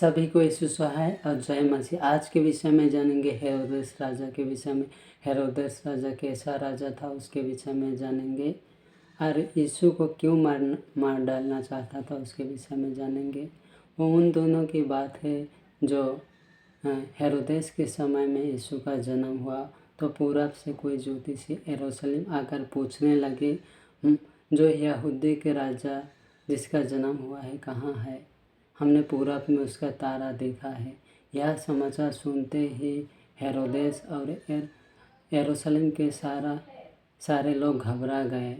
सभी को यीशु सहाय और जय मसीह। आज के विषय में जानेंगे हेरोदेस राजा के विषय में। हेरोदेस राजा कैसा राजा था उसके विषय में जानेंगे, और यीशु को क्यों मार डालना चाहता था उसके विषय में जानेंगे। वो उन दोनों की बात है जो हेरोदेस के समय में यीशु का जन्म हुआ तो पूरब से कोई ज्योतिषी यरूशलेम आकर पूछने लगे, जो यहूदी के राजा जिसका जन्म हुआ है कहाँ है? हमने पूरब में उसका तारा देखा है। यह समाचार सुनते ही हेरोदेस और यरूशलेम के सारे लोग घबरा गए।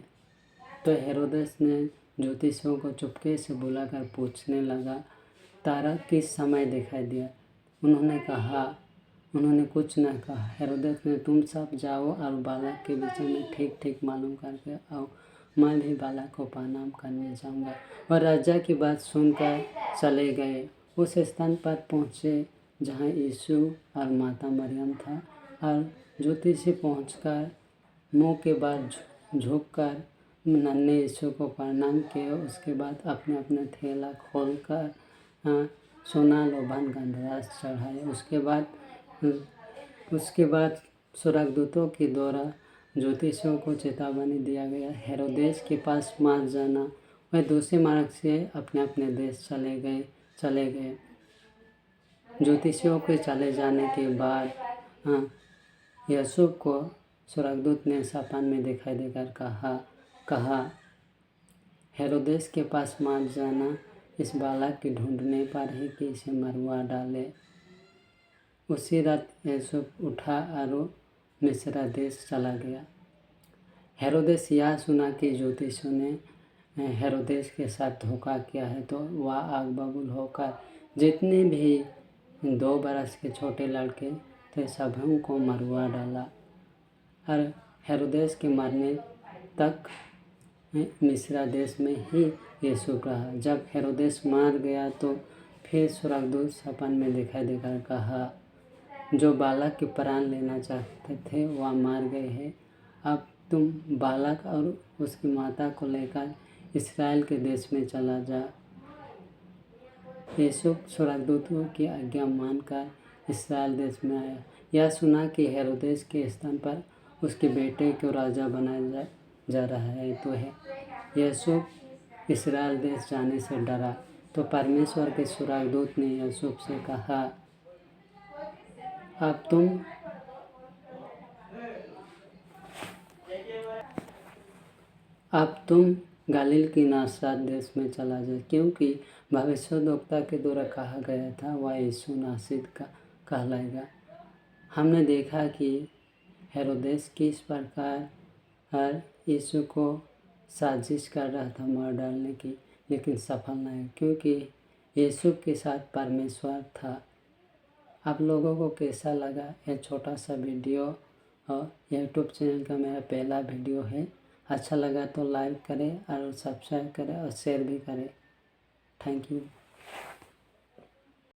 तो हेरोदेस ने ज्योतिषियों को चुपके से बुलाकर पूछने लगा, तारा किस समय दिखाई दिया? उन्होंने कुछ न कहा। हेरोदेस ने, तुम सब जाओ और बालक के विषय में ठीक ठीक मालूम करके आओ, मैं भी बालक को प्रणाम करने जाऊंगा। और राजा की बात सुनकर चले गए। उस स्थान पर पहुँचे जहाँ यीशु और माता मरियम था, और ज्योतिषी पहुंचकर मुंह के बाद झुककर नन्हे यीशु को प्रणाम किया। उसके बाद अपने अपने थैला खोलकर सोना लोबान गंधराज चढ़ाए। उसके बाद स्वर्गदूतों के द्वारा ज्योतिषियों को चेतावनी दिया गया, हेरोदेस के पास मत जाना। वह दूसरे मार्ग से अपने अपने देश चले गए। ज्योतिषियों के चले जाने के बाद यूसुफ को स्वर्गदूत ने सपन में दिखाई देकर कहा, हेरोदेस के पास मत जाना, इस बालक के ढूंढने पर ही कि इसे मरवा डाले। उसी रात यूसुफ उठा और मिस्र देश चला गया। हेरोदेस यह सुना कि ज्योतिषियों ने हेरोदेस के साथ धोखा किया है, तो वह आग बबूल होकर जितने भी 2 बरस के छोटे लड़के थे सभी को मरवा डाला। और हेरोदेस के मरने तक मिस्र देश में ही यूसुफ रहा। जब हेरोदेस मर गया तो फिर स्वर्गदूत सपन में दिखाई देकर कहा, जो बालक के प्राण लेना चाहते थे वह मर गए हैं। अब तुम बालक और उसकी माता को लेकर इस्राएल के देश में चला जा। यूसुफ स्वर्गदूतों की आज्ञा मानकर इस्राएल देश में आया। यह सुना कि हेरोदेस के स्थान पर उसके बेटे को राजा बनाया जा रहा है, तो यूसुफ इस्राएल देश जाने से डरा। तो परमेश्वर के स्वर्गदूत ने यूसुफ से कहा, अब तुम गलील की नासरत देश में चला जाए, क्योंकि भविष्यद्वक्ता के द्वारा कहा गया था वह यीशु नासरीत का कहलाएगा। हमने देखा कि हेरोदेस किस प्रकार हर यीशु को साजिश कर रहा था मार डालने की, लेकिन सफल नहीं, क्योंकि यीशु के साथ परमेश्वर था। आप लोगों को कैसा लगा यह छोटा सा वीडियो? और यूट्यूब चैनल का मेरा पहला वीडियो है। अच्छा लगा तो लाइक करें और सब्सक्राइब करें और शेयर भी करें। Thank you.